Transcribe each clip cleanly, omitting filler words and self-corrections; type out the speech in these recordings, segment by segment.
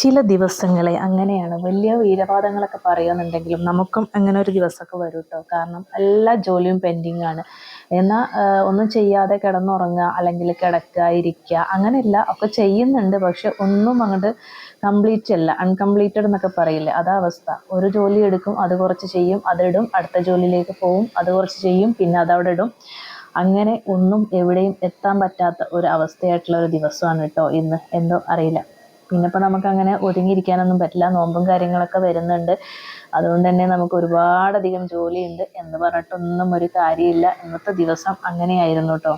ചില ദിവസങ്ങളെ അങ്ങനെയാണ്. വലിയ വീരവാദങ്ങളൊക്കെ പറയുന്നുണ്ടെങ്കിലും നമുക്കും അങ്ങനെ ഒരു ദിവസമൊക്കെ വരും കേട്ടോ. കാരണം എല്ലാ ജോലിയും പെൻഡിങ് ആണ്. എന്നാൽ ഒന്നും ചെയ്യാതെ കിടന്നുറങ്ങുക, അല്ലെങ്കിൽ കിടക്കുക, ഇരിക്കുക, അങ്ങനെയല്ല, ഒക്കെ ചെയ്യുന്നുണ്ട്. പക്ഷെ ഒന്നും അങ്ങോട്ട് കംപ്ലീറ്റ് അല്ല, അൺകംപ്ലീറ്റഡ് എന്നൊക്കെ പറയില്ലേ, അതാ അവസ്ഥ. ഒരു ജോലി എടുക്കും, അത് കുറച്ച് ചെയ്യും, അതിടും, അടുത്ത ജോലിയിലേക്ക് പോവും, അത് കുറച്ച് ചെയ്യും, പിന്നെ അതവിടെ ഇടും. അങ്ങനെ ഒന്നും എവിടെയും എത്താൻ പറ്റാത്ത ഒരു അവസ്ഥയായിട്ടുള്ള ഒരു ദിവസമാണ് കേട്ടോ ഇന്ന്. എന്തോ അറിയില്ല. പിന്നെ ഇപ്പോൾ നമുക്കങ്ങനെ ഒതുങ്ങിയിരിക്കാനൊന്നും പറ്റില്ല. നോമ്പും കാര്യങ്ങളൊക്കെ വരുന്നുണ്ട്. അതുകൊണ്ട് തന്നെ നമുക്ക് ഒരുപാടധികം ജോലിയുണ്ട് എന്ന് പറഞ്ഞിട്ടൊന്നും ഒരു കാര്യമില്ല. ഇന്നത്തെ ദിവസം അങ്ങനെയായിരുന്നു കേട്ടോ.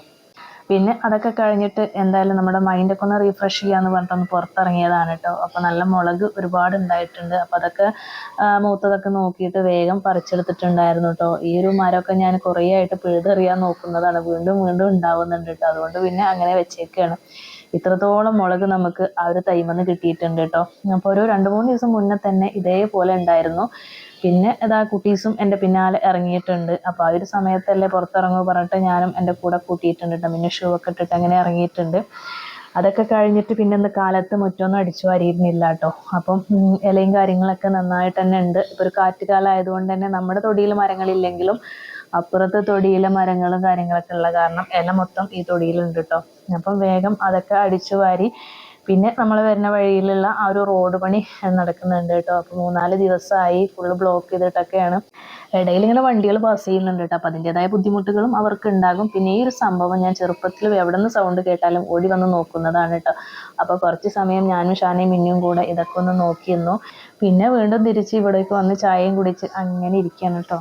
പിന്നെ അതൊക്കെ കഴിഞ്ഞിട്ട് എന്തായാലും നമ്മുടെ മൈൻഡൊക്കെ ഒന്ന് റീഫ്രഷ് ചെയ്യാന്ന് പറഞ്ഞിട്ടൊന്ന് പുറത്തിറങ്ങിയതാണ് കേട്ടോ. അപ്പോൾ നല്ല മുളക് ഒരുപാട് ഉണ്ടായിട്ടുണ്ട്. അപ്പോൾ അതൊക്കെ മൂത്തതൊക്കെ നോക്കിയിട്ട് വേഗം പറിച്ചെടുത്തിട്ടുണ്ടായിരുന്നു കേട്ടോ. ഈ ഒരു മരമൊക്കെ ഞാൻ കുറേ ആയിട്ട് പിഴുതെറിയാൻ നോക്കുന്നതാണ്. വീണ്ടും വീണ്ടും ഉണ്ടാവുന്നുണ്ട് കേട്ടോ. അതുകൊണ്ട് പിന്നെ അങ്ങനെ വെച്ചേക്കാണ്. ഇത്രത്തോളം മുളക് നമുക്ക് ആ ഒരു തൈമന്ന് കിട്ടിയിട്ടുണ്ട് കേട്ടോ. അപ്പോൾ ഒരു 2-3 ദിവസം മുന്നേ തന്നെ ഇതേപോലെ ഉണ്ടായിരുന്നു. പിന്നെ ഇതാ കുട്ടീസും എൻ്റെ പിന്നാലെ ഇറങ്ങിയിട്ടുണ്ട്. അപ്പോൾ ആ ഒരു സമയത്തല്ലേ പുറത്തിറങ്ങുക പറഞ്ഞിട്ട് ഞാനും എൻ്റെ കൂടെ കൂട്ടിയിട്ടുണ്ട് കേട്ടോ. പിന്നെ ഷൂ ഒക്കെ ഇട്ടിട്ട് അങ്ങനെ ഇറങ്ങിയിട്ടുണ്ട്. അതൊക്കെ കഴിഞ്ഞിട്ട് പിന്നെ ഇന്ന് കാലത്ത് മുറ്റമൊന്നും അടിച്ചു വാരിയിരുന്നില്ല കേട്ടോ. അപ്പം ഇലയും കാര്യങ്ങളൊക്കെ നന്നായിട്ട് തന്നെ ഉണ്ട്. ഇപ്പോൾ ഒരു കാറ്റുകാലം ആയതുകൊണ്ട് തന്നെ നമ്മുടെ തൊടിയിൽ മരങ്ങളില്ലെങ്കിലും അപ്പുറത്തെ തൊടിയിലെ മരങ്ങളും കാര്യങ്ങളൊക്കെ ഉള്ള കാരണം ഇല മൊത്തം ഈ തൊടിയിലുണ്ട് കേട്ടോ. അപ്പം വേഗം അതൊക്കെ അടിച്ചു വാരി. പിന്നെ നമ്മൾ വരുന്ന വഴിയിലുള്ള ആ ഒരു റോഡ് പണി നടക്കുന്നുണ്ട് കേട്ടോ. അപ്പോൾ 3-4 ദിവസമായി ഫുള്ള് ബ്ലോക്ക് ചെയ്തിട്ടൊക്കെയാണ്. ഇടയിൽ ഇങ്ങനെ വണ്ടികൾ പാസ് ചെയ്യുന്നുണ്ട് കേട്ടോ. അപ്പോൾ അതിൻ്റെതായ ബുദ്ധിമുട്ടുകളും അവർക്ക് ഉണ്ടാകും. പിന്നെ ഈ ഒരു സംഭവം ഞാൻ ചെറുപ്പത്തിൽ എവിടെ നിന്ന് സൗണ്ട് കേട്ടാലും ഓടി വന്ന് നോക്കുന്നതാണ് കേട്ടോ. അപ്പോൾ കുറച്ച് സമയം ഞാനും ഷാനയും മിന്നും കൂടെ ഇതൊക്കെ ഒന്ന് നോക്കിയിരുന്നു. പിന്നെ വീണ്ടും തിരിച്ച് ഇവിടേക്ക് വന്ന് ചായയും കുടിച്ച് അങ്ങനെ ഇരിക്കുകയാണ് കേട്ടോ.